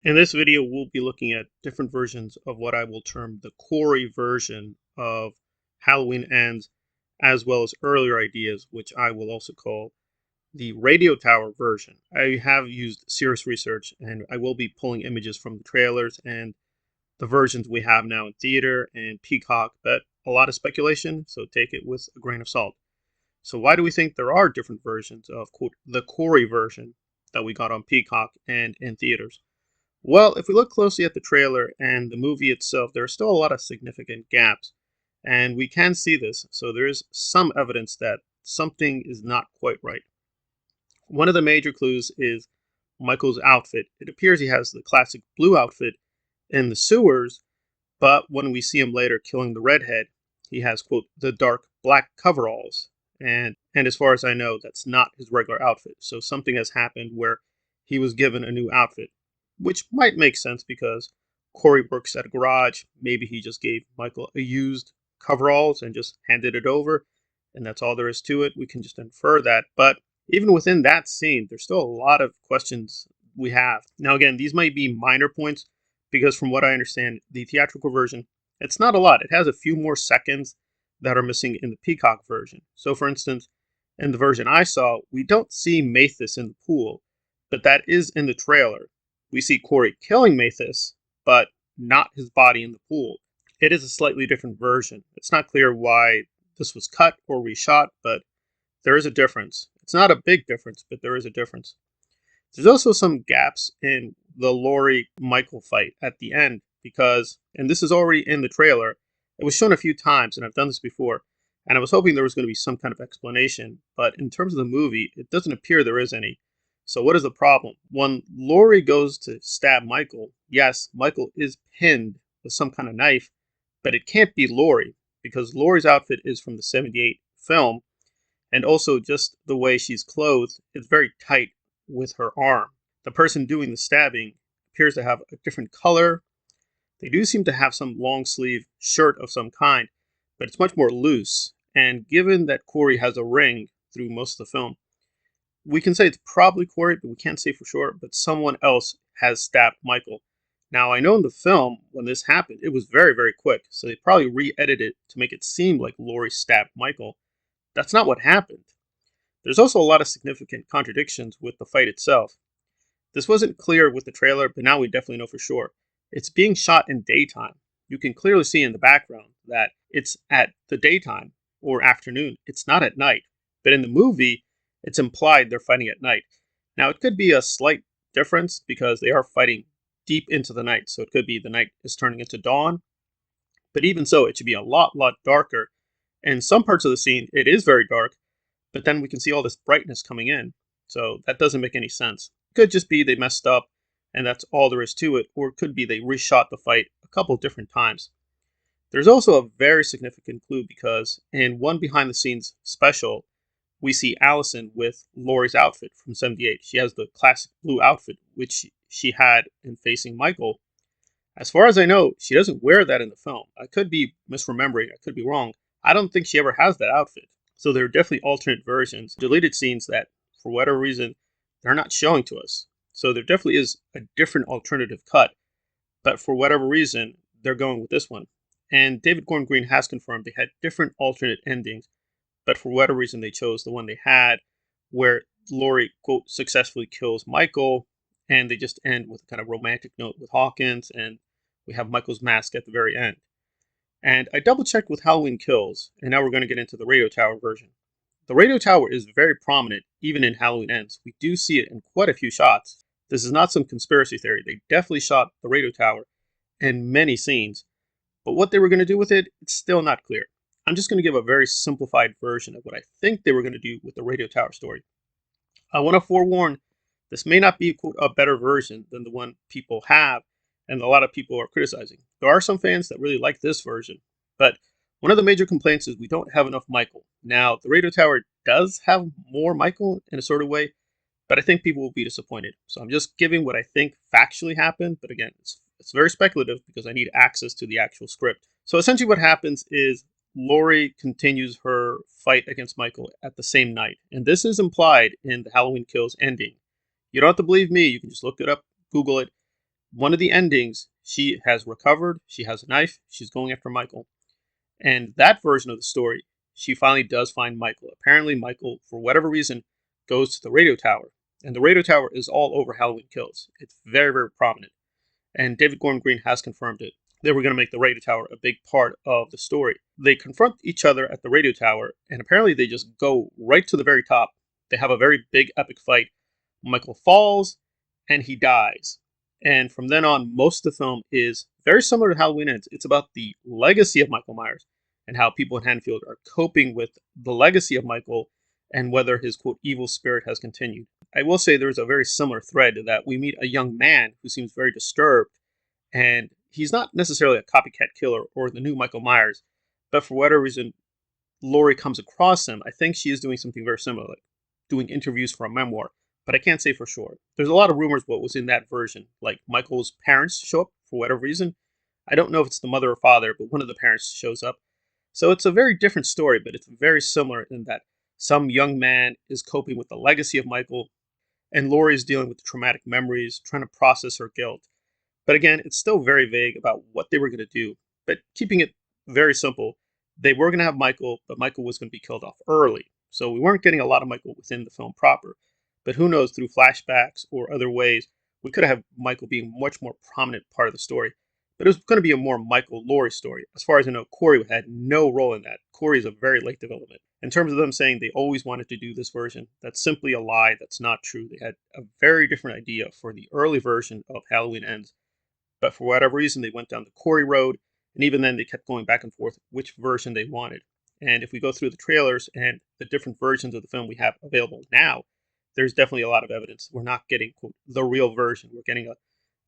In this video, we'll be looking at different versions of what I will term the Corey version of Halloween Ends, as well as earlier ideas, which I will also call the Radio Tower version. I have used serious research and I will be pulling images from the trailers and the versions we have now in theater and Peacock, but a lot of speculation, so take it with a grain of salt. So, why do we think there are different versions of quote, the Corey version that we got on Peacock and in theaters? Well, if we look closely at the trailer and the movie itself, there are still a lot of significant gaps. And we can see this, so there is some evidence that something is not quite right. One of the major clues is Michael's outfit. It appears he has the classic blue outfit in the sewers, but when we see him later killing the redhead, he has, quote, the dark black coveralls. And as far as I know, that's not his regular outfit. So something has happened where he was given a new outfit, which might make sense because Corey works at a garage. Maybe he just gave Michael a used coveralls and just handed it over, and that's all there is to it. We can just infer that. But even within that scene, there's still a lot of questions we have. Now, again, these might be minor points because from what I understand, the theatrical version, it's not a lot. It has a few more seconds that are missing in the Peacock version. So, for instance, in the version I saw, we don't see Mathis in the pool, but that is in the trailer. We see Corey killing Mathis, but not his body in the pool. It is a slightly different version. It's not clear why this was cut or reshot, but there is a difference. It's not a big difference, but there is a difference. There's also some gaps in the Laurie Michael fight at the end because, and this is already in the trailer, it was shown a few times, and I've done this before, and I was hoping there was going to be some kind of explanation, but in terms of the movie, it doesn't appear there is any. So, what is the problem? When Laurie goes to stab Michael, yes, Michael is pinned with some kind of knife, but it can't be Laurie because Laurie's outfit is from the 78 film, and also just the way she's clothed is very tight with her arm. The person doing the stabbing appears to have a different color. They do seem to have some long sleeve shirt of some kind, but it's much more loose. And given that Corey has a ring through most of the film, we can say it's probably Corey, but we can't say for sure. But someone else has stabbed Michael. Now, I know in the film, when this happened, it was very, very quick. So they probably re edited it to make it seem like Laurie stabbed Michael. That's not what happened. There's also a lot of significant contradictions with the fight itself. This wasn't clear with the trailer, but now we definitely know for sure. It's being shot in daytime. You can clearly see in the background that it's at the daytime or afternoon. It's not at night. But in the movie, it's implied they're fighting at night. Now, it could be a slight difference because they are fighting deep into the night. So it could be the night is turning into dawn. But even so, it should be a lot darker. In some parts of the scene, it is very dark, but then we can see all this brightness coming in. So that doesn't make any sense. It could just be they messed up and that's all there is to it, or it could be they reshot the fight a couple different times. There's also a very significant clue because in one behind the scenes special, we see Allison with Laurie's outfit from 78. She has the classic blue outfit, which she had in Facing Michael. As far as I know, she doesn't wear that in the film. I could be misremembering, I could be wrong. I don't think she ever has that outfit. So there are definitely alternate versions, deleted scenes that, for whatever reason, they're not showing to us. So there definitely is a different alternative cut, but for whatever reason, they're going with this one. And David Gordon Green has confirmed they had different alternate endings, but for whatever reason, they chose the one they had, where Laurie, quote, successfully kills Michael, and they just end with a kind of romantic note with Hawkins, and we have Michael's mask at the very end. And I double checked with Halloween Kills, and now we're going to get into the Radio Tower version. The Radio Tower is very prominent even in Halloween Ends. We do see it in quite a few shots. This is not some conspiracy theory. They definitely shot the Radio Tower in many scenes, but what they were going to do with it, it's still not clear. I'm just going to give a very simplified version of what I think they were going to do with the Radio Tower story. I want to forewarn, this may not be quote, a better version than the one people have, and a lot of people are criticizing. There are some fans that really like this version, but one of the major complaints is we don't have enough Michael. Now, the Radio Tower does have more Michael in a sort of way, but I think people will be disappointed. So I'm just giving what I think factually happened, but again, it's very speculative because I need access to the actual script. So essentially what happens is Laurie continues her fight against Michael at the same night. And this is implied in the Halloween Kills ending. You don't have to believe me, you can just look it up, Google it. one of the endings, she has recovered, she has a knife, she's going after Michael. And that version of the story, she finally does find Michael. Apparently, Michael, for whatever reason, goes to the radio tower. And the radio tower is all over Halloween Kills. It's very, very prominent. And David Gordon Green has confirmed it. They were going to make the radio tower a big part of the story. They confront each other at the radio tower, and apparently they just go right to the very top. They have a very big, epic fight. Michael falls, and he dies. And from then on, most of the film is very similar to Halloween Ends. It's about the legacy of Michael Myers and how people in Haddonfield are coping with the legacy of Michael and whether his quote evil spirit has continued. I will say there's a very similar thread that we meet a young man who seems very disturbed, and he's not necessarily a copycat killer or the new Michael Myers, but for whatever reason, Laurie comes across him. I think she is doing something very similar, like doing interviews for a memoir, but I can't say for sure. There's a lot of rumors what was in that version, like Michael's parents show up for whatever reason. I don't know if it's the mother or father, but one of the parents shows up. So it's a very different story, but it's very similar in that some young man is coping with the legacy of Michael, and Laurie is dealing with the traumatic memories, trying to process her guilt. But again, it's still very vague about what they were going to do. But keeping it very simple, they were going to have Michael, but Michael was going to be killed off early. So we weren't getting a lot of Michael within the film proper. But who knows, through flashbacks or other ways, we could have Michael being a much more prominent part of the story. But it was going to be a more Michael Laurie story. As far as I know, Corey had no role in that. Corey is a very late development. In terms of them saying they always wanted to do this version, that's simply a lie. That's not true. They had a very different idea for the early version of Halloween Ends, but for whatever reason, they went down the Corey road, and even then, they kept going back and forth which version they wanted. And if we go through the trailers and the different versions of the film we have available now, there's definitely a lot of evidence. We're not getting quote, the real version. We're getting an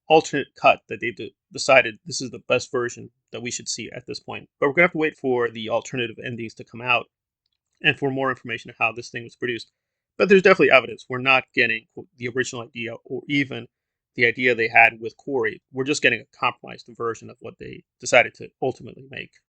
alternate cut that they decided this is the best version that we should see at this point. But we're going to have to wait for the alternative endings to come out and for more information on how this thing was produced. But there's definitely evidence. We're not getting quote, the original idea or even the idea they had with Corey. We're just getting a compromised version of what they decided to ultimately make.